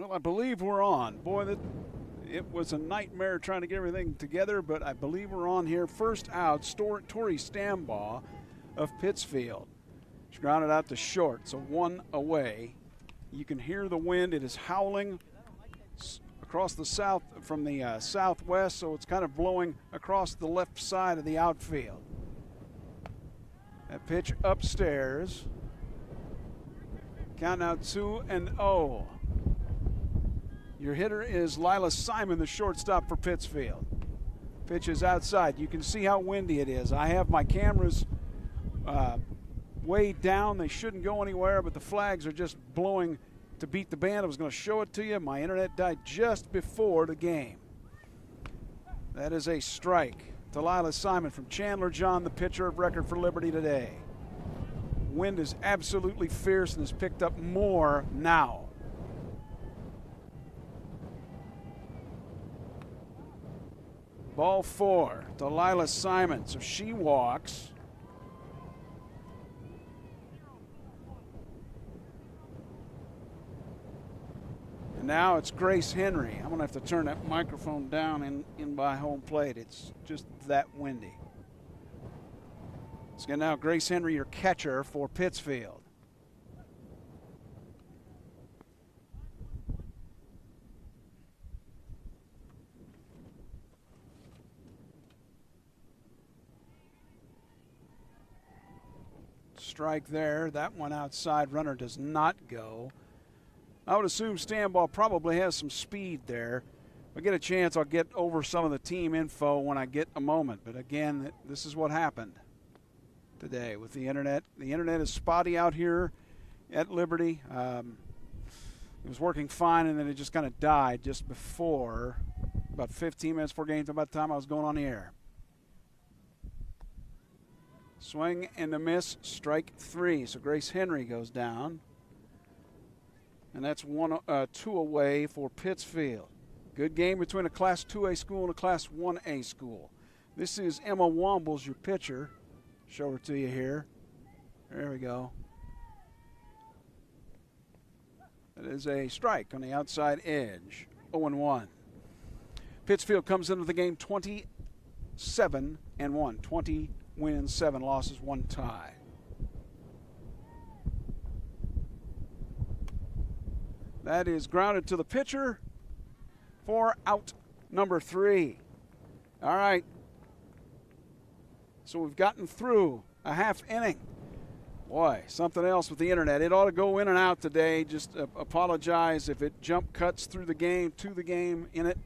Well, I believe we're on. Boy, it was a nightmare trying to get everything together, but I believe we're on here. First out, Tori Stambaugh of Pittsfield. She grounded out to short, so one away. You can hear the wind. It is howling across the south from the southwest, so it's kind of blowing across the left side of the outfield. That pitch upstairs. Count now 2-0. Your hitter is Lila Simon, the shortstop for Pittsfield. Pitch is outside. You can see how windy it is. I have my cameras way down. They shouldn't go anywhere, but the flags are just blowing to beat the band. I was going to show it to you. My internet died just before the game. That is a strike to Lila Simon from Chandler John, the pitcher of record for Liberty today. Wind is absolutely fierce and has picked up more now. Ball 4 to Lila Simon, so she walks. And now it's Grace Henry. I'm going to have to turn that microphone down in by home plate. It's just that windy. So now Grace Henry, your catcher for Pittsfield. Strike there. That one outside. Runner does not go. I would assume Stambaugh probably has some speed there. If I get a chance, I'll get over some of the team info when I get a moment. But again, this is what happened today with the internet. The internet is spotty out here at Liberty. It was working fine, and then it just kind of died just before, about 15 minutes before game, about the time I was going on the air. Swing and a miss, strike 3. So Grace Henry goes down. And that's 2 away for Pittsfield. Good game between a Class 2A school and a Class 1A school. This is Emma Wombles, your pitcher. Show her to you here. There we go. That is a strike on the outside edge. 0-1. Pittsfield comes into the game 27-1. 20 wins, 7 losses, 1 tie. That is grounded to the pitcher for out number 3. All right. So we've gotten through a half inning. Boy, something else with the internet. It ought to go in and out today. Just apologize if it jump cuts through the game, to the game, in it.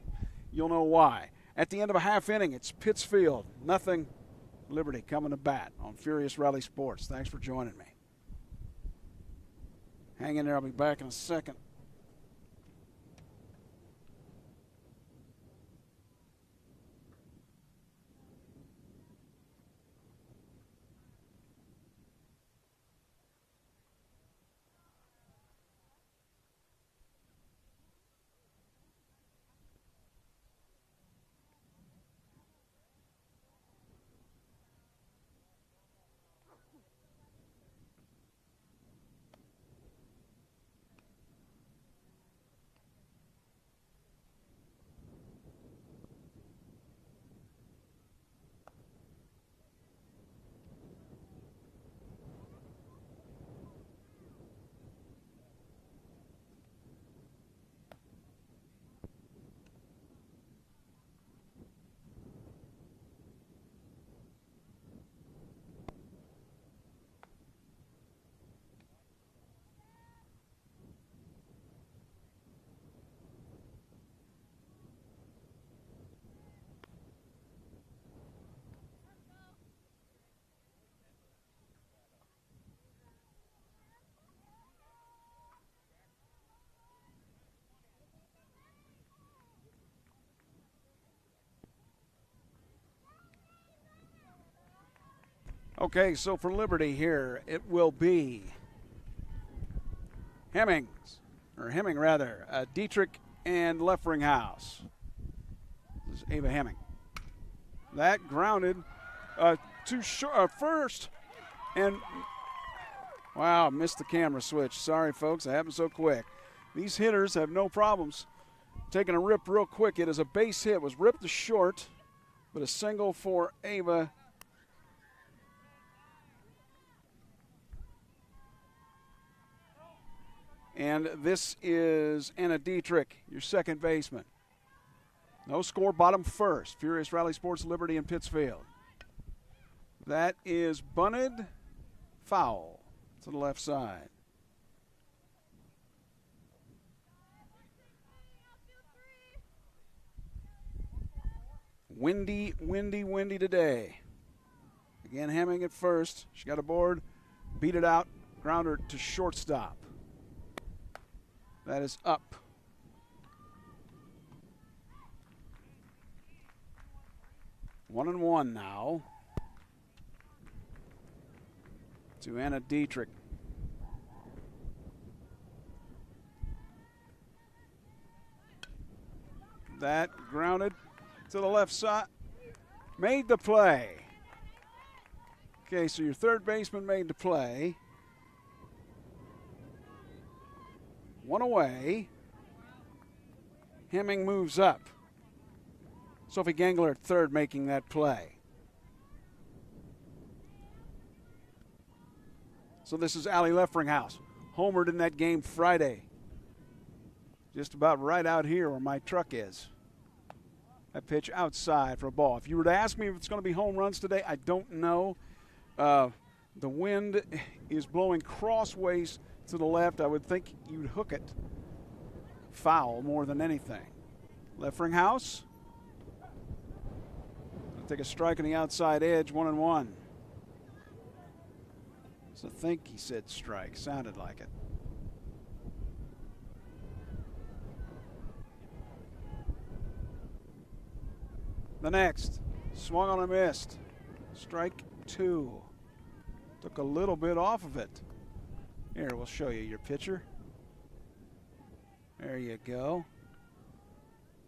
You'll know why. At the end of a half inning, it's Pittsfield, nothing. Liberty coming to bat on Furious Rally Sports. Thanks for joining me. Hang in there. I'll be back in a second. Okay, so for Liberty here, it will be Hemming, Dietrich and Leffringhaus. This is Ava Hemming. That grounded to first, and wow, missed the camera switch. Sorry, folks, it happened so quick. These hitters have no problems taking a rip real quick. It is a base hit. It was ripped to short, but a single for Ava. And this is Anna Dietrich, your second baseman. No score, bottom first. Furious Rally Sports, Liberty in Pittsfield. That is bunted, foul to the left side. Windy, windy, windy today. Again, Hemming at first. She got a board, beat it out, grounder to shortstop. That is up. One and one now to Anna Dietrich. That grounded to the left side. Made the play. Okay, so your third baseman made the play. One away. Hemming moves up. Sophie Gangler at third making that play. So this is Allie Leffringhaus. Homered in that game Friday. Just about right out here where my truck is. That pitch outside for a ball. If you were to ask me if it's going to be home runs today, I don't know. The wind is blowing crossways to the left. I would think you'd hook it. Foul more than anything. Leffringhaus. Take a strike on the outside edge, 1-1. So I think he said strike. Sounded like it. The next. Swung on and missed. Strike 2. Took a little bit off of it. Here, we'll show you your pitcher. There you go.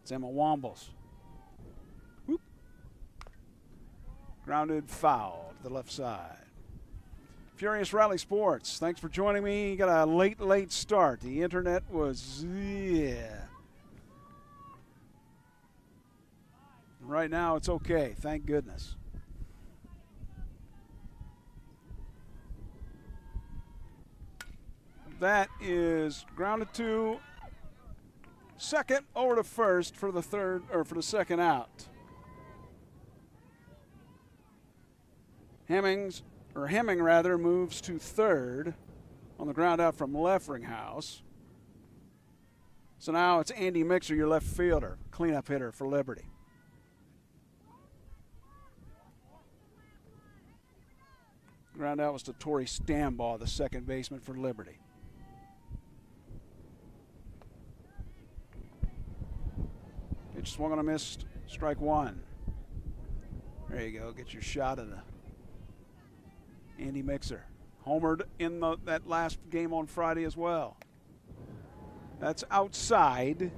It's Emma Wombles. Grounded foul to the left side. Furious Rally Sports, thanks for joining me. Got a late start. The internet was, Right now it's okay, thank goodness. That is grounded to second, over to first for the third, or for the second out. Hemming moves to third on the ground out from Leffringhaus. So now it's Andy Mixer, your left fielder, cleanup hitter for Liberty. Ground out was to Tori Stambaugh, the second baseman for Liberty. Pitch swung on a missed, strike 1. There you go, get your shot of the Andy Mixer. Homered in that last game on Friday as well. That's outside.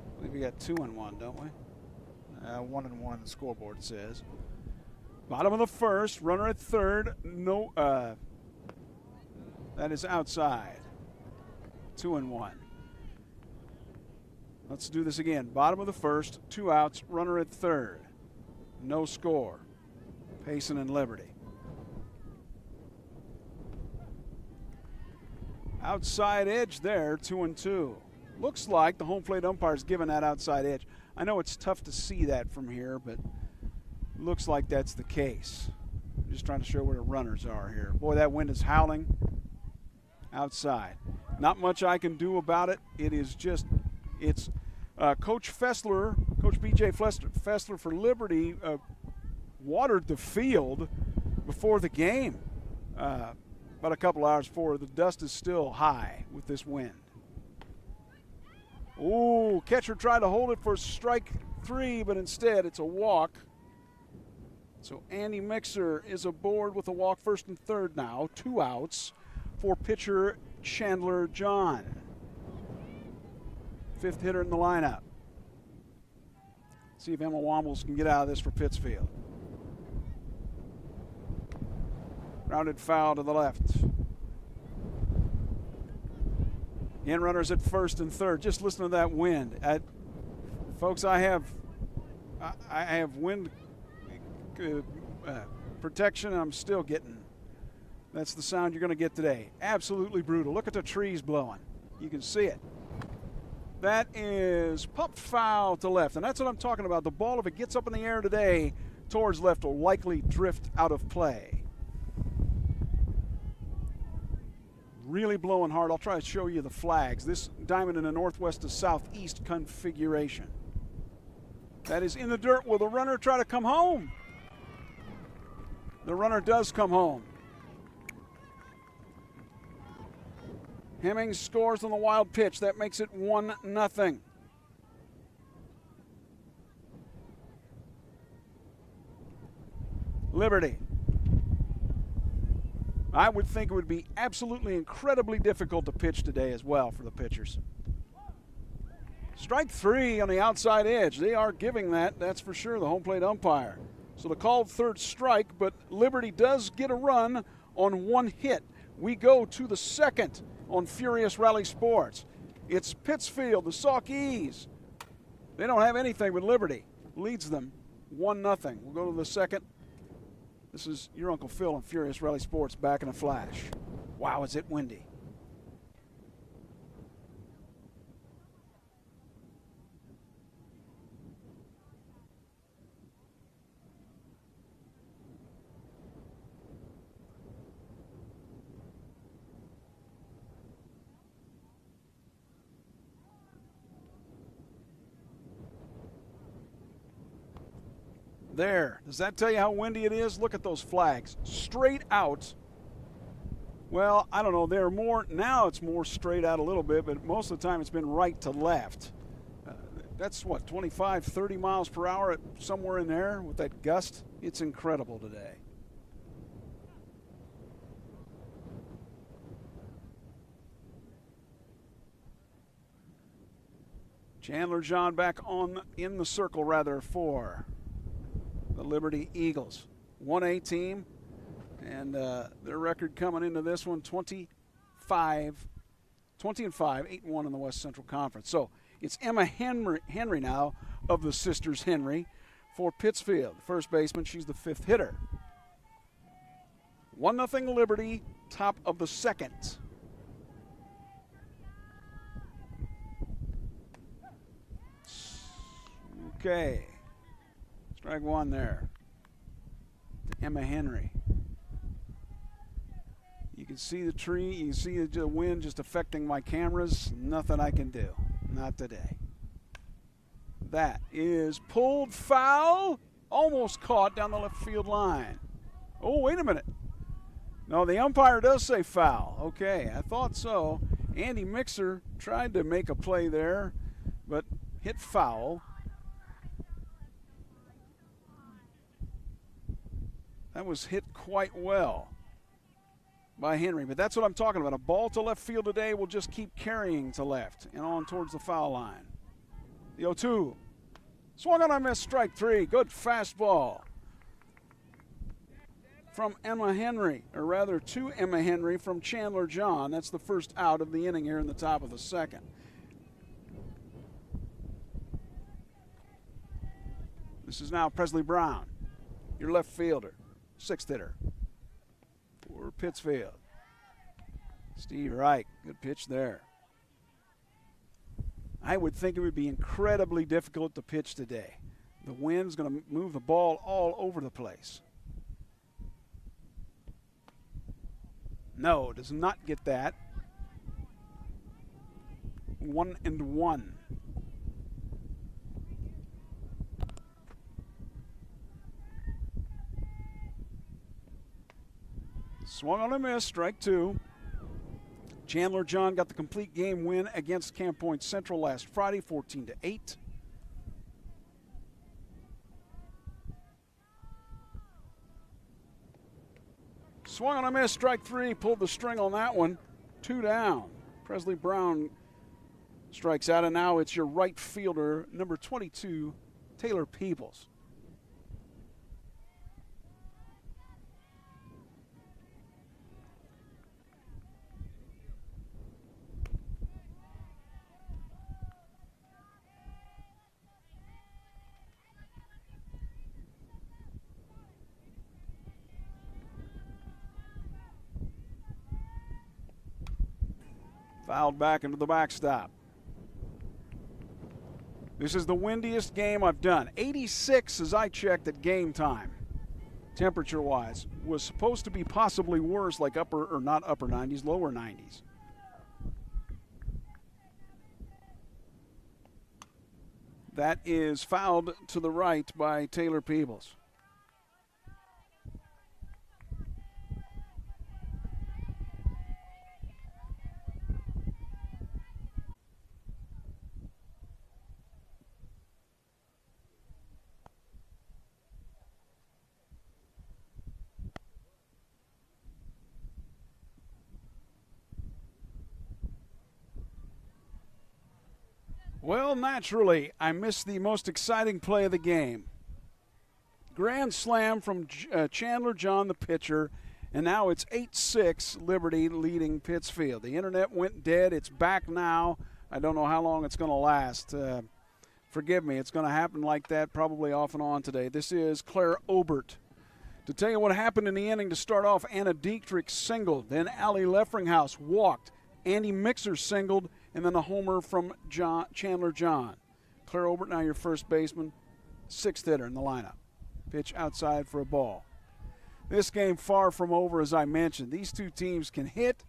I believe we got 2-1, don't we? 1-1 the scoreboard says. Bottom of the first, runner at third. No, that is outside. 2-1. Let's do this again. Bottom of the first, 2 outs, runner at third. No score. Payson and Liberty. Outside edge there, 2-2. Looks like the home plate umpire's given that outside edge. I know it's tough to see that from here, but looks like that's the case. I'm just trying to show where the runners are here. Boy, that wind is howling outside. Not much I can do about it. It is just, it's Coach Fessler, Coach B.J. Fessler for Liberty, watered the field before the game, about a couple hours before. The dust is still high with this wind. Ooh, catcher tried to hold it for strike 3, but instead it's a walk. So Andy Mixer is aboard with a walk, first and third now. 2 outs for pitcher Chandler John. 5th hitter in the lineup. See if Emma Wombles can get out of this for Pittsfield. Grounded foul to the left. In runners at first and third. Just listen to that wind. Folks, I have wind protection. I'm still getting. That's the sound you're going to get today. Absolutely brutal. Look at the trees blowing. You can see it. That is pumped foul to left, and that's what I'm talking about. The ball, if it gets up in the air today towards left, will likely drift out of play. Really blowing hard. I'll try to show you the flags. This diamond in a northwest to southeast configuration. That is in the dirt. Will the runner try to come home? The runner does come home. Hemmings scores on the wild pitch. That makes it 1-0. Liberty. I would think it would be absolutely incredibly difficult to pitch today as well for the pitchers. Strike 3 on the outside edge. They are giving that, that's for sure, the home plate umpire. So the called third strike, but Liberty does get a run on one hit. We go to the second on Furious Rally Sports. It's Pittsfield, the Saukees. They don't have anything, but Liberty leads them 1-0. We'll go to the second. This is your Uncle Phil on Furious Rally Sports, back in a flash. Wow, is it windy. There. Does that tell you how windy it is? Look at those flags. Straight out. Well, I don't know. They're more, now it's more straight out a little bit, but most of the time it's been right to left. That's what, 25, 30 miles per hour, somewhere in there with that gust? It's incredible today. Chandler John back on in the circle, rather, for the Liberty Eagles. 1A team, and their record coming into this one, 20-5, 8-1 in the West Central Conference. So it's Emma Henry now of the Sisters Henry for Pittsfield. First baseman, she's the fifth hitter. 1-0 Liberty, top of the second. Okay. Strike one there. Emma Henry. You can see the tree. You can see the wind just affecting my cameras. Nothing I can do. Not today. That is pulled foul. Almost caught down the left field line. Oh, wait a minute. No, the umpire does say foul. Okay, I thought so. Andy Mixer tried to make a play there, but hit foul. That was hit quite well by Henry, but that's what I'm talking about. A ball to left field today will just keep carrying to left and on towards the foul line. The 0-2. Swung on a miss, strike 3. Good fastball from Emma Henry, or rather to Emma Henry from Chandler John. That's the first out of the inning here in the top of the second. This is now Presley Brown, your left fielder. Sixth hitter for Pittsfield. Steve Reich, good pitch there. I would think it would be incredibly difficult to pitch today. The wind's going to move the ball all over the place. No, does not get that. 1-1. Swung on a miss, strike 2. Chandler John got the complete game win against Camp Point Central last Friday, 14-8. Swung on a miss, strike 3, pulled the string on that one. 2 down. Presley Brown strikes out, and now it's your right fielder, number 22, Taylor Peebles. Fouled back into the backstop. This is the windiest game I've done. 86 as I checked at game time, temperature-wise. Was supposed to be possibly worse, like not upper 90s, lower 90s. That is fouled to the right by Taylor Peebles. Well, naturally, I missed the most exciting play of the game. Grand slam from Chandler John, the pitcher, and now it's 8-6, Liberty leading Pittsfield. The internet went dead. It's back now. I don't know how long it's going to last. Forgive me, it's going to happen like that probably off and on today. This is Claire Obert. To tell you what happened in the inning, to start off, Anna Dietrich singled. Then Allie Leffringhaus walked. Andy Mixer singled. And then a homer from Chandler John. Claire Obert, now your first baseman, sixth hitter in the lineup. Pitch outside for a ball. This game far from over, as I mentioned. These two teams can hit,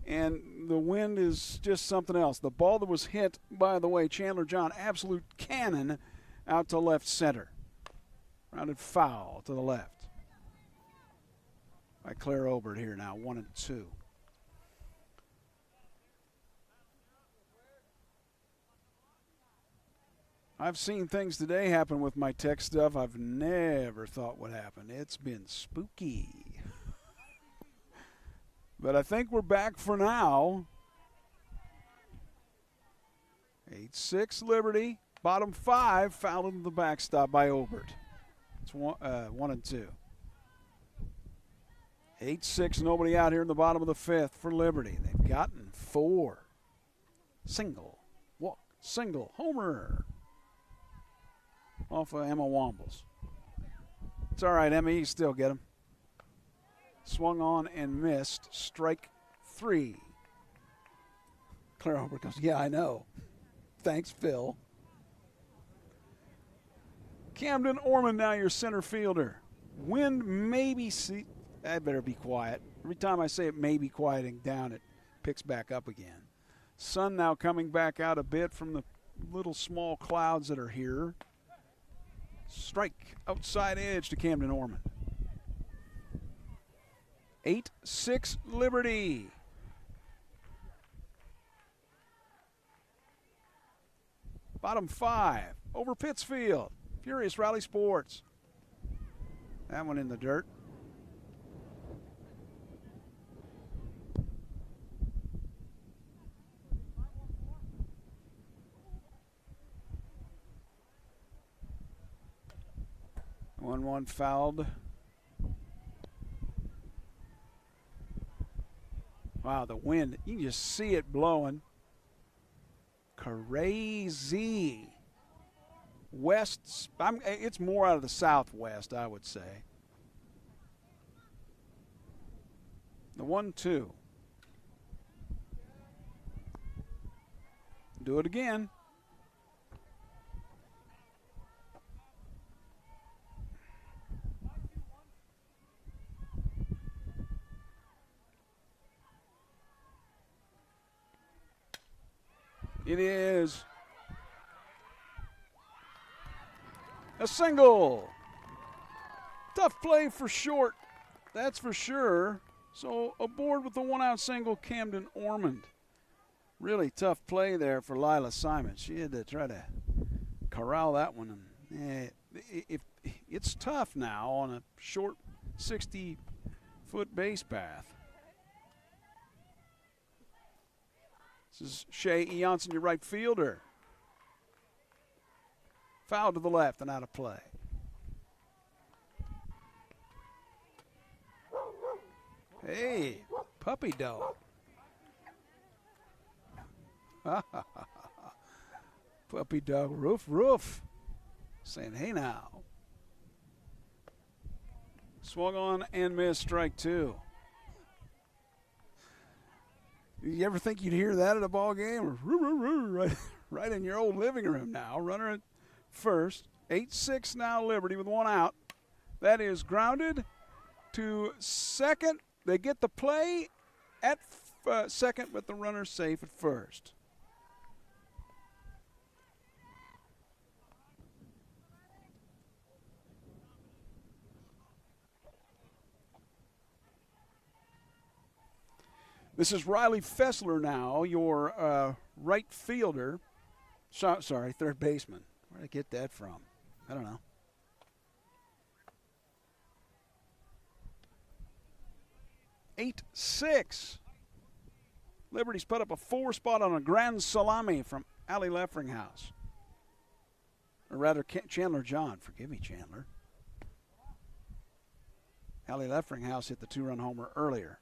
and the wind is just something else. The ball that was hit, by the way, Chandler John, absolute cannon out to left center. Rounded foul to the left. By Claire Obert here now, 1-2. I've seen things today happen with my tech stuff I've never thought would happen. It's been spooky. But I think we're back for now. 8-6 Liberty. Bottom 5 fouled into the backstop by Obert. It's 1-2. 8-6, nobody out here in the bottom of the 5th for Liberty. They've gotten 4. Single, walk, single, homer. Off of Emma Wombles. It's all right, Emma. You can still get him. Swung on and missed. Strike 3. Claire Obert goes, yeah, I know. Thanks, Phil. Camden Ormond now your center fielder. Wind maybe I better be quiet. Every time I say it may be quieting down, it picks back up again. Sun now coming back out a bit from the little small clouds that are here. Strike outside edge to Camden Ormond. 8-6 Liberty. Bottom 5 over Pittsfield. Furious Rally Sports. That one in the dirt. One fouled. Wow, the wind, you can just see it blowing. Crazy. West, it's more out of the southwest, I would say. The 1-2. Do it again. It is a single. Tough play for short, that's for sure. So aboard with the one-out single, Camden Ormond. Really tough play there for Lila Simon. She had to try to corral that one. And it's tough now on a short 60-foot base path. This is Shay Eonson, your right fielder. Foul to the left and out of play. Hey, puppy dog. Puppy dog, roof. Saying, hey now. Swung on and missed, strike 2. You ever think you'd hear that at a ball game? Right in your old living room now. Runner at first. 8-6 now, Liberty with one out. That is grounded to second. They get the play at second, but the runner's safe at first. This is Riley Fessler now, your right fielder. Sorry, third baseman. Where did I get that from? I don't know. Eight, 6. Liberty's put up a 4 spot on a grand salami from Ali Leffringhouse. Or rather, Chandler John. Forgive me, Chandler. Ali Leffringhouse hit the 2-run homer earlier.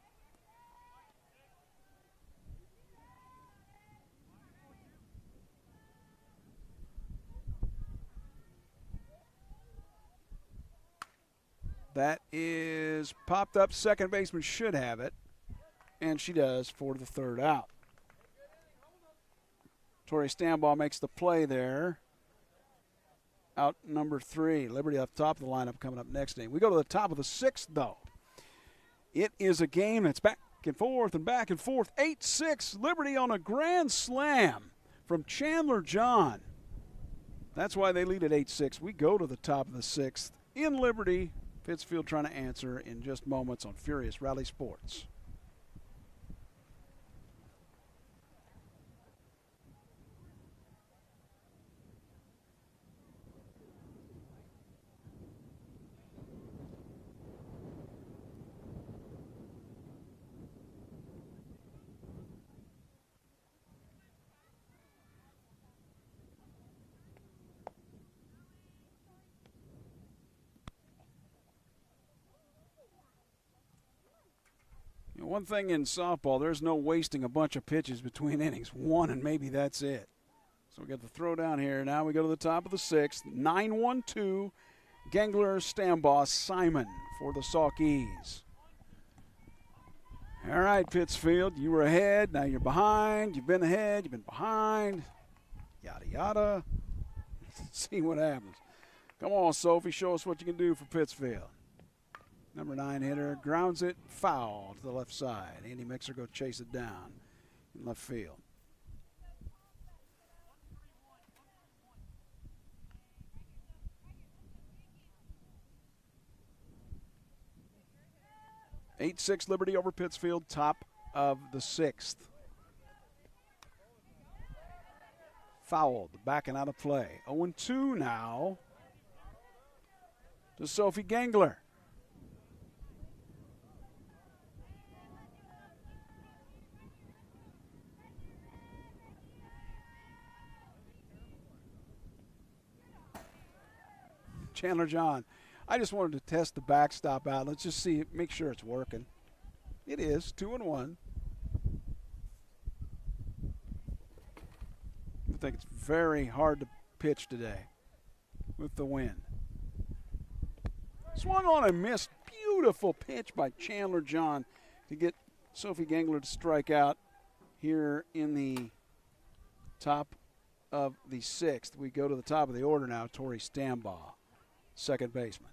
That is popped up. Second baseman should have it. And she does for the third out. Tori Stambaugh makes the play there. Out number 3. Liberty off the top of the lineup coming up next inning. We go to the top of the 6th, though. It is a game that's back and forth and back and forth. 8-6, Liberty on a grand slam from Chandler John. That's why they lead at 8-6. We go to the top of the 6th in Liberty. Pittsfield trying to answer in just moments on Furious Rally Sports. One thing in softball, there's no wasting a bunch of pitches between innings. One, and maybe that's it. So we got the throw down here. Now we go to the top of the 6th. 9-1-2, Gengler, Stambaugh, Simon for the Saukees. All right, Pittsfield, you were ahead. Now you're behind. You've been ahead. You've been behind. Yada, yada. See what happens. Come on, Sophie. Show us what you can do for Pittsfield. Number 9 hitter grounds it foul to the left side. Andy Mixer go chase it down in left field. Eight 6 Liberty over Pittsfield, top of the 6th. Fouled, backing out of play. 0-2 now to Sophie Gengler. Chandler John, I just wanted to test the backstop out. Let's just see, make sure it's working. It is, 2-1. I think it's very hard to pitch today with the wind. Swung on and missed. Beautiful pitch by Chandler John to get Sophie Gengler to strike out here in the top of the 6th. We go to the top of the order now. Tori Stambaugh, second baseman.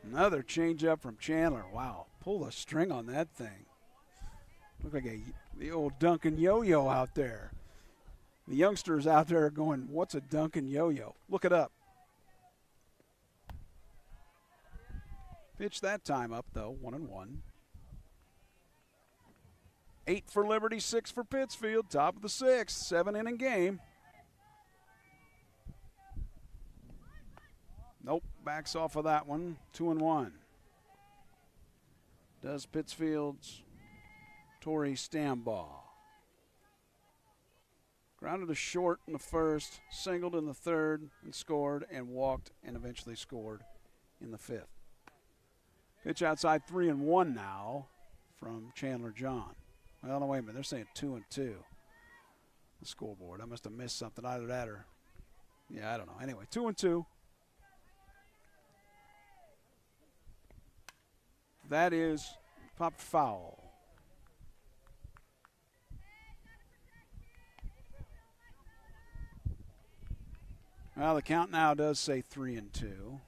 Another changeup from Chandler. Wow, pull a string on that thing. Look like the old Duncan yo-yo out there. The youngsters out there are going, what's a Duncan yo-yo? Look it up. Pitch that time up, though, 1-1. 8 for Liberty, 6 for Pittsfield. Top of the 6th, 7-inning game. Nope, backs off of that one. 2-1. Does Pittsfield's Tori Stambaugh. Grounded to short in the first, singled in the third, and scored, and walked, and eventually scored in the 5th. Pitch outside 3-1 now from Chandler John. Well, no, wait a minute. They're saying 2-2. The scoreboard. I must have missed something. Either that or, yeah, I don't know. Anyway, 2-2. That is popped foul. Well, the count now does say 3-2.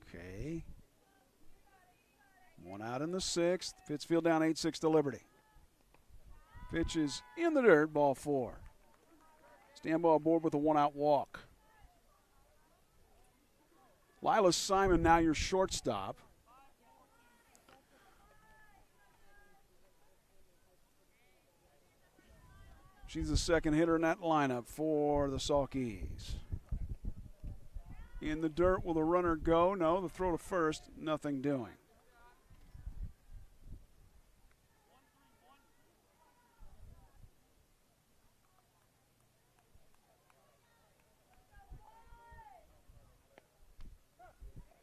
Okay. 1 out in the 6th. Pittsfield down 8-6 to Liberty. Pitch is in the dirt, ball 4. Stand ball aboard with a 1-out walk. Lila Simon now your shortstop. She's the second hitter in that lineup for the Salkies. In the dirt, will the runner go? No, the throw to first, nothing doing.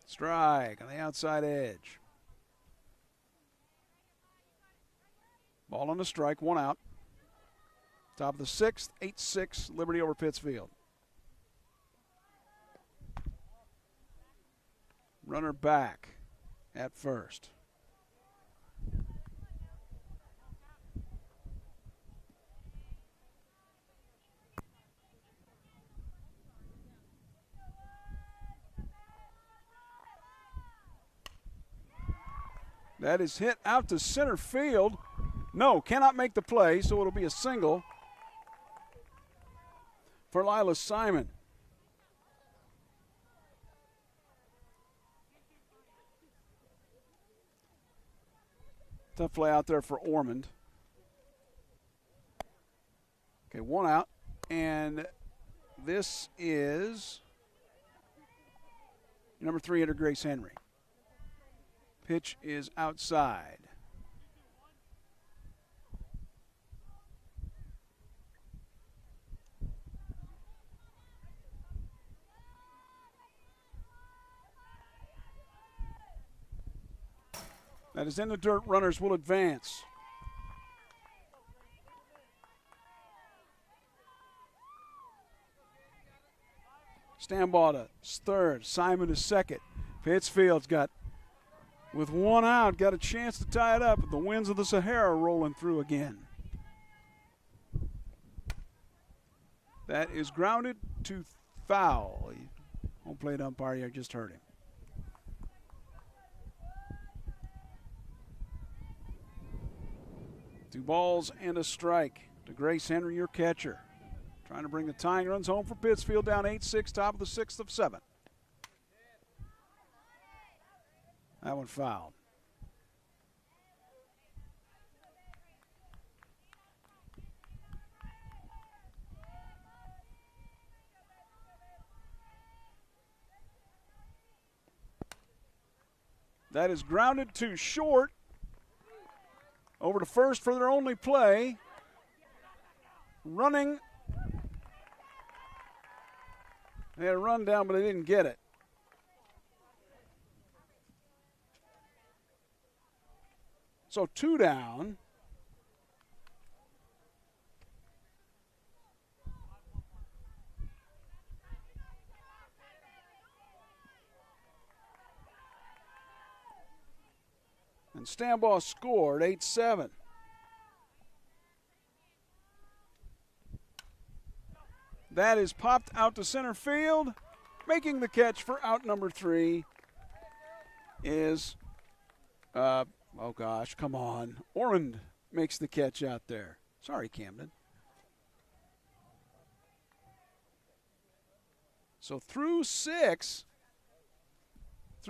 Strike on the outside edge. Ball on the strike, 1 out. Top of the 6th, 8-6, Liberty over Pittsfield. Runner back at first. That is hit out to center field. No, cannot make the play, so it'll be a single for Lila Simon. Tough play out there for Ormond. Okay, 1 out, and this is number 3 hitter Grace Henry. Pitch is outside. That is in the dirt. Runners will advance. Stand ball to third. Simon is second. Pittsfield's got, with 1 out, got a chance to tie it up. The winds of the Sahara rolling through again. That is grounded to foul. Home plate umpire here just heard him. Two balls and a strike to Grace Henry, your catcher. Trying to bring the tying runs home for Pittsfield, down 8-6, top of the 6th of 7. That one fouled. That is grounded to short. Over to first for their only play. Running. They had a run down, but they didn't get it. So 2 down. And Stambaugh scored 8-7. That is popped out to center field. Making the catch for out number 3 is, oh gosh, come on. Ormond makes the catch out there. Sorry, Camden. So through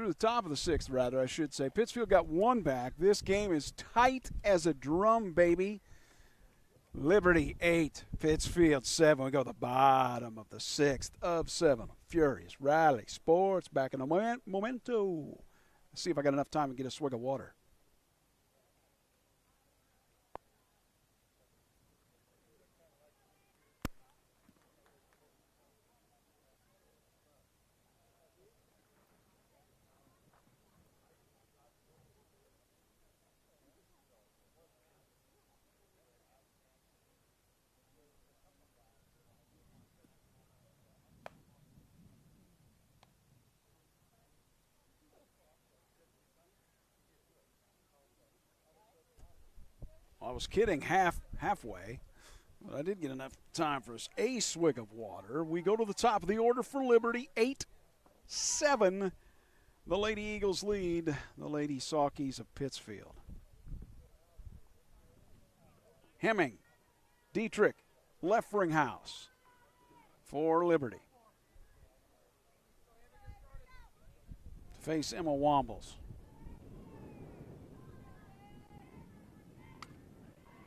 the top of the 6th, rather, I should say, Pittsfield got 1 back. This game is tight as a drum, baby. Liberty 8, Pittsfield 7. We go to the bottom of the 6th of 7. Furious Rally Sports back in a momento. Let's see if I got enough time to get a swig of water. Well, I was kidding halfway, but I did get enough time for a swig of water. We go to the top of the order for Liberty, 8-7. The Lady Eagles lead the Lady Saukeys of Pittsfield. Hemming, Dietrich, Leffringhouse for Liberty. To face Emma Wombles.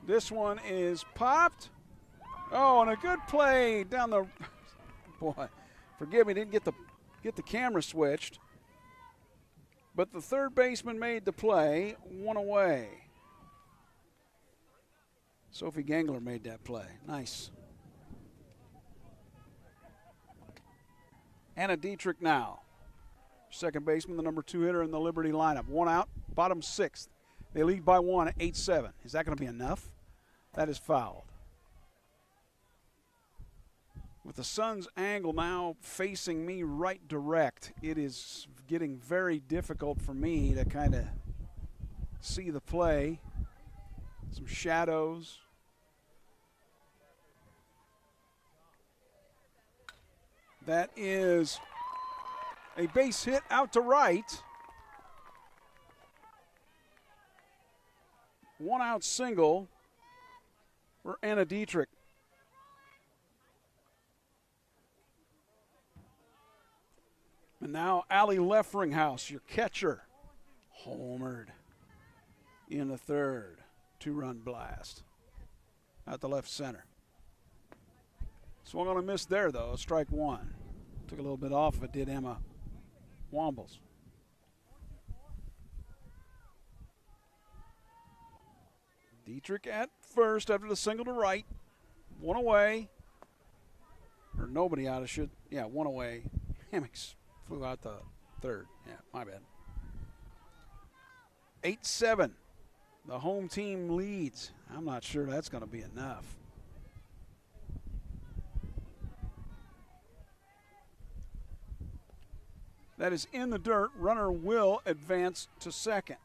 This one is popped. Oh, and a good play down the. Boy, forgive me, didn't get the camera switched. But the third baseman made the play, one away. Sophie Gangler made that play. Nice. Anna Dietrich now. Second baseman, the number 2 hitter in the Liberty lineup. One out, bottom 6th. They lead by 1 at 8-7. Is that going to be enough? That is fouled. With the sun's angle now facing me right direct, it is getting very difficult for me to kind of see the play. Some shadows. That is a base hit out to right. 1 out single for Anna Dietrich. And now Allie Leffringhouse, your catcher, homered in the third. 2-run blast at the left center. Swung on a miss there, though. Strike 1. Took a little bit off of it, did Emma Wombles. Dietrich at first after the single to right. 1 away. Or nobody out. Yeah, 1 away. Hammocks flew out the third. Yeah, my bad. 8-7. The home team leads. I'm not sure that's going to be enough. That is in the dirt. Runner will advance to second.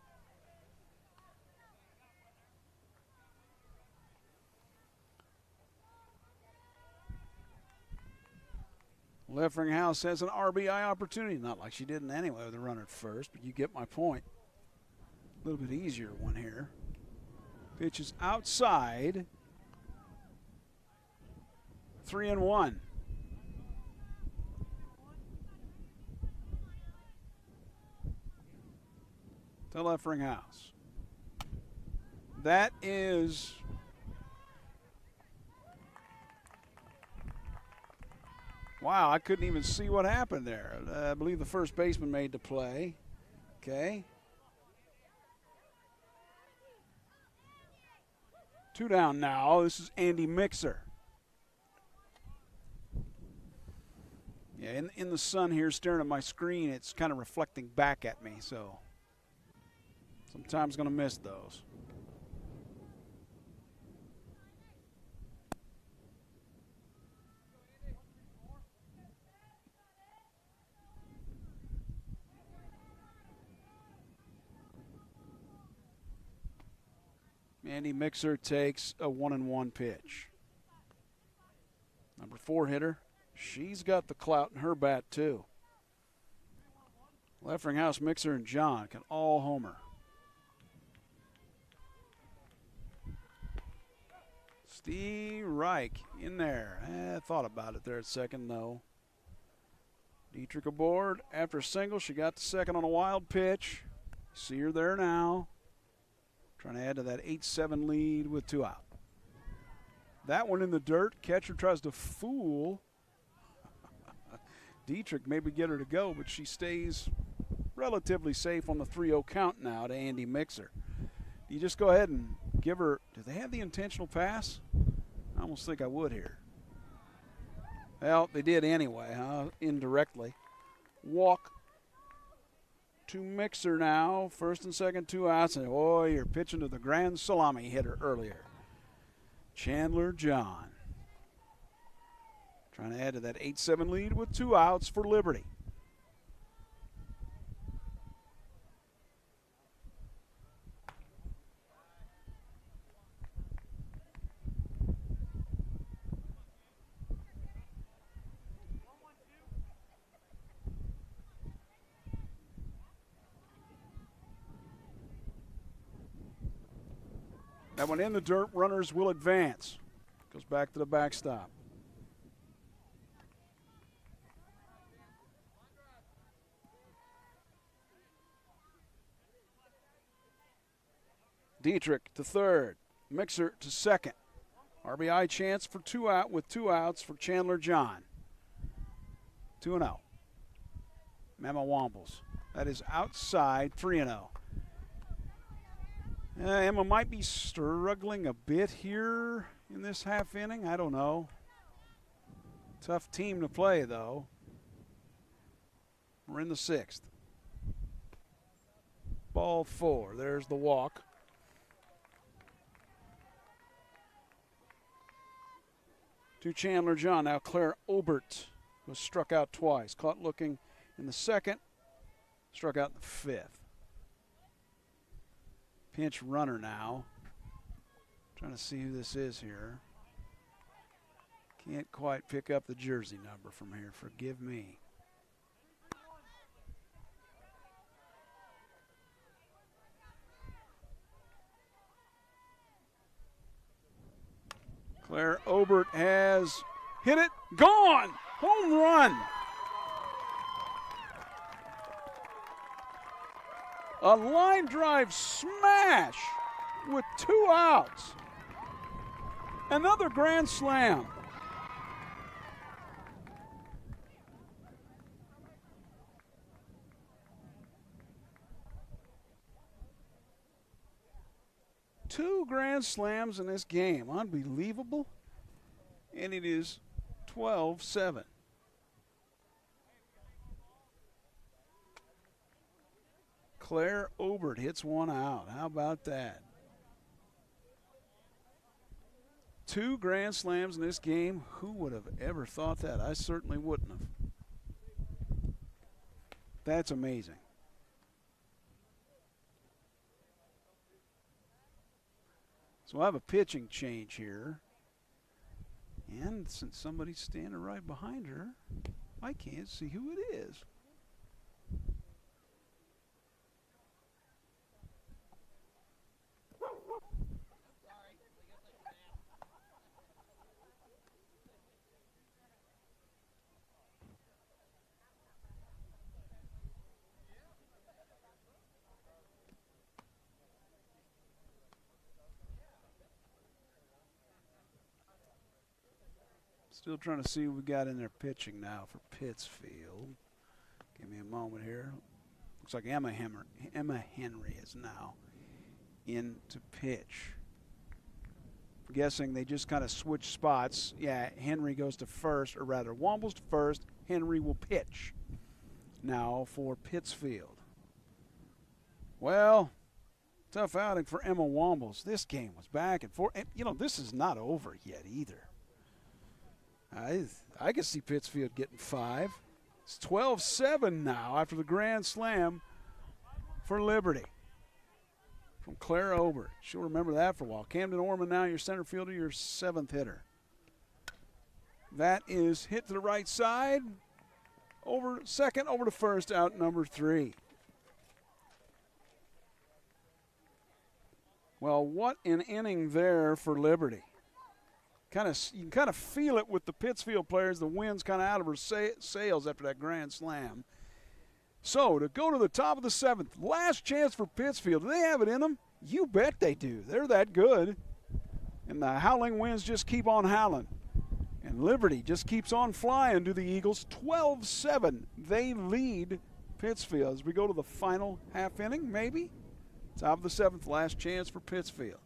Leffringhouse has an RBI opportunity. Not like she didn't anyway with the runner at first, but you get my point. A little bit easier one here. Pitch is outside. 3-1. To Leffringhouse. That is wow, I couldn't even see what happened there. I believe the first baseman made the play. Okay. 2 down now. This is Andy Mixer. Yeah, in the sun here, staring at my screen, it's kind of reflecting back at me, so sometimes going to miss those. Andy Mixer takes a 1-1 pitch. Number 4 hitter, she's got the clout in her bat too. Leffringhouse, Mixer, and John can all homer. Steve Reich in there. I thought about it there at second, though. Dietrich aboard after a single. She got to second on a wild pitch. See her there now. Trying to add to that 8-7 lead with 2 out. That one in the dirt. Catcher tries to fool Dietrich, maybe get her to go, but she stays relatively safe on the 3-0 count now to Andy Mixer. You just go ahead and give her. Do they have the intentional pass? I almost think I would here. Well, they did anyway, huh? Indirectly. Walk to Mixer now. First and second, 2 outs. And boy, you're pitching to the grand salami hitter earlier. Chandler John. Trying to add to that 8-7 lead with 2 outs for Liberty. That one in the dirt. Runners will advance. Goes back to the backstop. Dietrich to third. Mixer to second. RBI chance for 2 out with 2 outs for Chandler John. 2-0. Memo Wombles. That is outside 3-0. Emma might be struggling a bit here in this half inning. I don't know. Tough team to play, though. We're in the 6th. Ball 4. There's the walk. To Chandler John. Now Claire Obert was struck out twice. Caught looking in the 2nd. Struck out in the 5th. Pinch runner now. Trying to see who this is here. Can't quite pick up the jersey number from here. Forgive me. Claire Obert has hit it. Gone! Home run! A line drive smash with 2 outs. Another grand slam. Two grand slams in this game. Unbelievable. And it is 12-7. Claire Obert hits 1 out. How about that? 2 grand slams in this game. Who would have ever thought that? I certainly wouldn't have. That's amazing. So I have a pitching change here. And since somebody's standing right behind her, I can't see who it is. Still trying to see what we got in there pitching now for Pittsfield. Give me a moment here. Looks like Emma Henry is now in to pitch. I'm guessing they just kind of switch spots. Yeah, Henry goes to first, or rather Wombles to first. Henry will pitch now for Pittsfield. Well, tough outing for Emma Wombles. This game was back and forth. And, you know, this is not over yet either. I can see Pittsfield getting 5. It's 12-7 now after the grand slam for Liberty from Claire Obert. She'll remember that for a while. Camden Orman now your center fielder, your 7th hitter. That is hit to the right side. Over second, over to first, out number 3. Well, what an inning there for Liberty. You can kind of feel it with the Pittsfield players. The wind's kind of out of her sails after that grand slam. So to go to the top of the 7th, last chance for Pittsfield. Do they have it in them? You bet they do. They're that good. And the howling winds just keep on howling. And Liberty just keeps on flying to the Eagles. 12-7. They lead Pittsfield as we go to the final half inning, maybe. Top of the 7th, last chance for Pittsfield.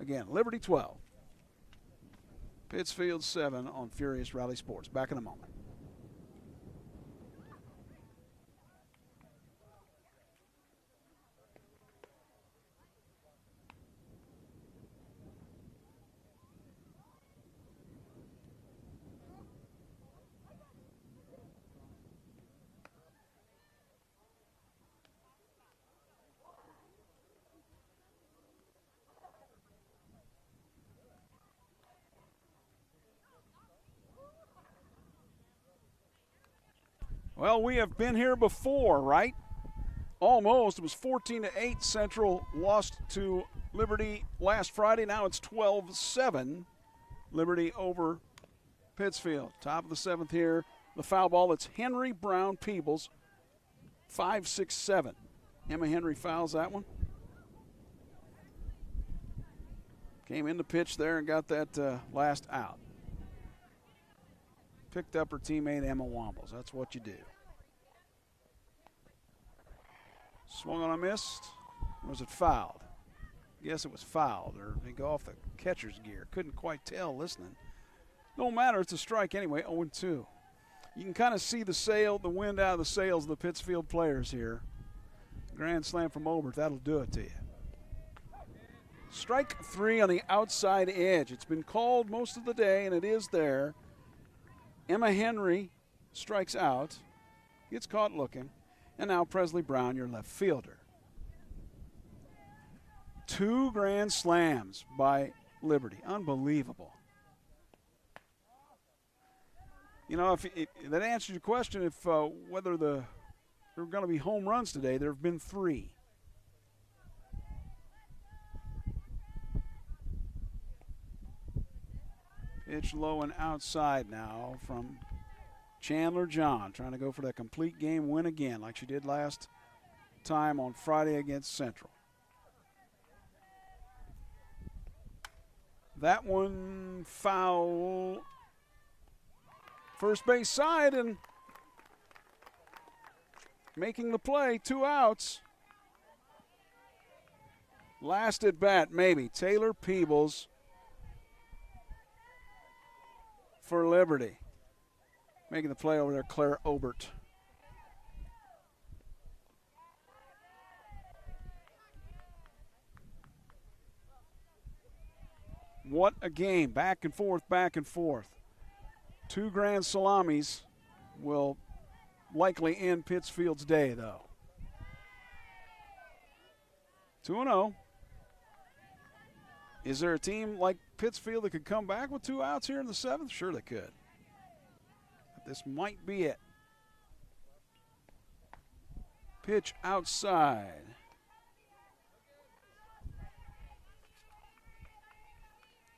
Again, Liberty 12. Pittsfield 7 on Furious Rally Sports. Back in a moment. Well, we have been here before, right? Almost. It was 14-8. Central lost to Liberty last Friday. Now it's 12-7. Liberty over Pittsfield. Top of the 7th here. The foul ball. It's Henry, Brown, Peebles. 5-6-7. Emma Henry fouls that one. Came in the pitch there and got that last out. Picked up her teammate Emma Wombles. That's what you do. Swung on a missed. Or was it fouled? Yes, it was fouled. Or they go off the catcher's gear. Couldn't quite tell listening. Don't matter. It's a strike anyway. 0-2. You can kind of see the wind out of the sails of the Pittsfield players here. Grand slam from Obert. That'll do it to you. Strike 3 on the outside edge. It's been called most of the day, and it is there. Emma Henry strikes out. Gets caught looking. And now Presley Brown, your left fielder. 2 grand slams by Liberty. Unbelievable. You know, if that answers your question, if whether there are going to be home runs today, there have been 3. Pitch low and outside now from Chandler John, trying to go for that complete game win again, like she did last time on Friday against Central. That one foul. First base side and making the play. 2 outs. Last at bat, maybe. Taylor Peebles for Liberty. Making the play over there, Claire Obert. What a game. Back and forth, back and forth. 2 grand salamis will likely end Pittsfield's day, though. 2-0. Is there a team like Pittsfield that could come back with 2 outs here in the 7th? Sure they could. But this might be it. Pitch outside.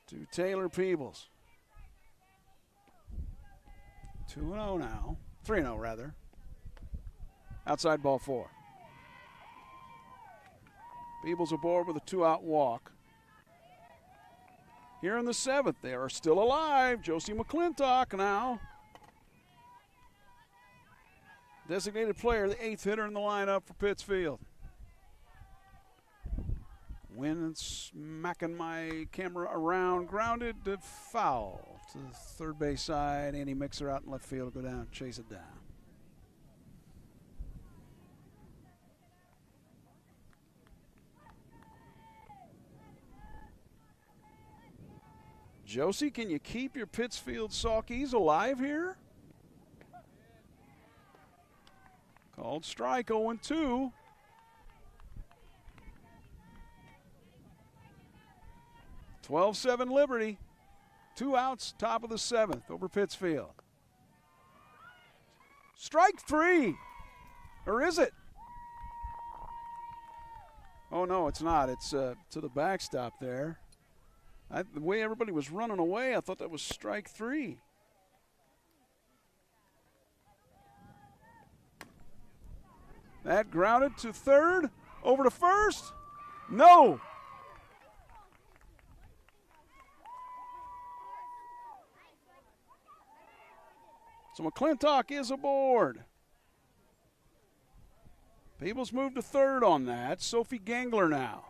To Taylor Peebles. 2-0 now. 3-0 rather. Outside ball 4. Peebles aboard with a 2-out walk. Here in the 7th, they are still alive. Josie McClintock now. Designated player, the 8th hitter in the lineup for Pittsfield. Wind and smacking my camera around. Grounded to foul to the third base side. Andy Mixer out in left field. Go down, chase it down. Josie, can you keep your Pittsfield Saukees alive here? Called strike, 0-2. (12-7) Liberty. 2 outs, top of the 7th over Pittsfield. Strike 3. Or is it? Oh, no, it's not. It's to the backstop there. The way everybody was running away, I thought that was strike 3. That grounded to third. Over to first. No. So McClintock is aboard. Peebles moved to third on that. Sophie Gangler now.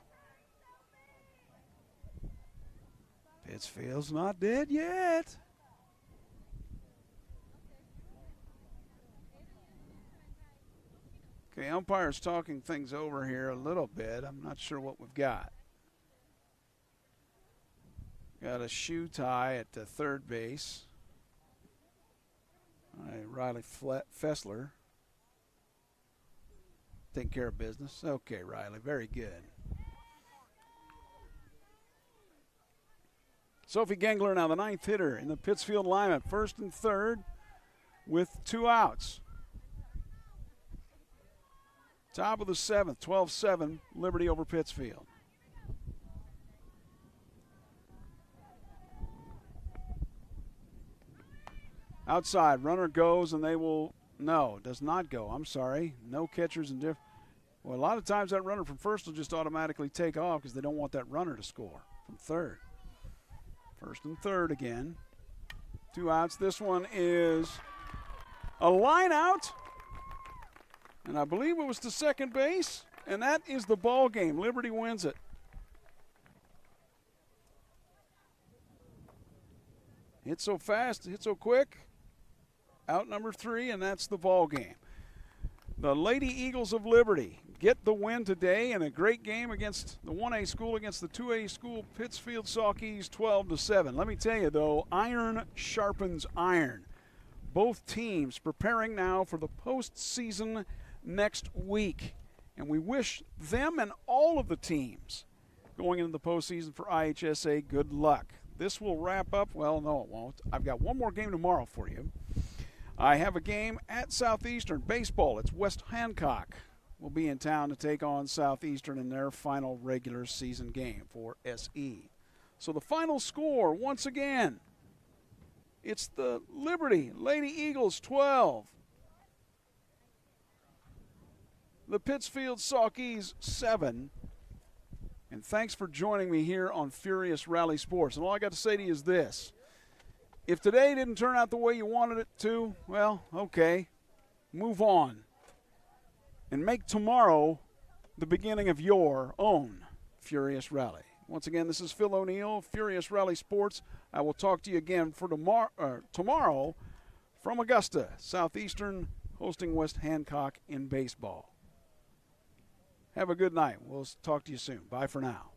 Pittsfield's not dead yet. Okay, umpire's talking things over here a little bit. I'm not sure what we've got. Got a shoe tie at the third base. All right, Riley Fessler. Taking care of business. Okay, Riley, very good. Sophie Gangler now the 9th hitter in the Pittsfield lineup. First and third with 2 outs. Top of the 7th, 12-7, Liberty over Pittsfield. Outside, runner goes, and they will, no, does not go. I'm sorry. No catchers and well, a lot of times that runner from first will just automatically take off because they don't want that runner to score from third. First and third again. 2 outs. This one is a line out, and I believe it was to second base, and that is the ball game. Liberty wins it. Hit so fast, hit so quick. Out number 3, and that's the ball game. The Lady Eagles of Liberty get the win today in a great game against the 1A school against the 2A school, Pittsfield Sawkeys, 12-7. Let me tell you, though, iron sharpens iron. Both teams preparing now for the postseason next week. And we wish them and all of the teams going into the postseason for IHSA good luck. This will wrap up. Well, no, it won't. I've got one more game tomorrow for you. I have a game at Southeastern. Baseball, it's West Hancock will be in town to take on Southeastern in their final regular season game for SE. So the final score, once again, it's the Liberty Lady Eagles 12. The Pittsfield Sawkeys 7. And thanks for joining me here on Furious Rally Sports. And all I got to say to you is this. If today didn't turn out the way you wanted it to, well, okay, move on. And make tomorrow the beginning of your own Furious Rally. Once again, this is Phil O'Neill, Furious Rally Sports. I will talk to you again for tomorrow from Augusta, Southeastern hosting West Hancock in baseball. Have a good night. We'll talk to you soon. Bye for now.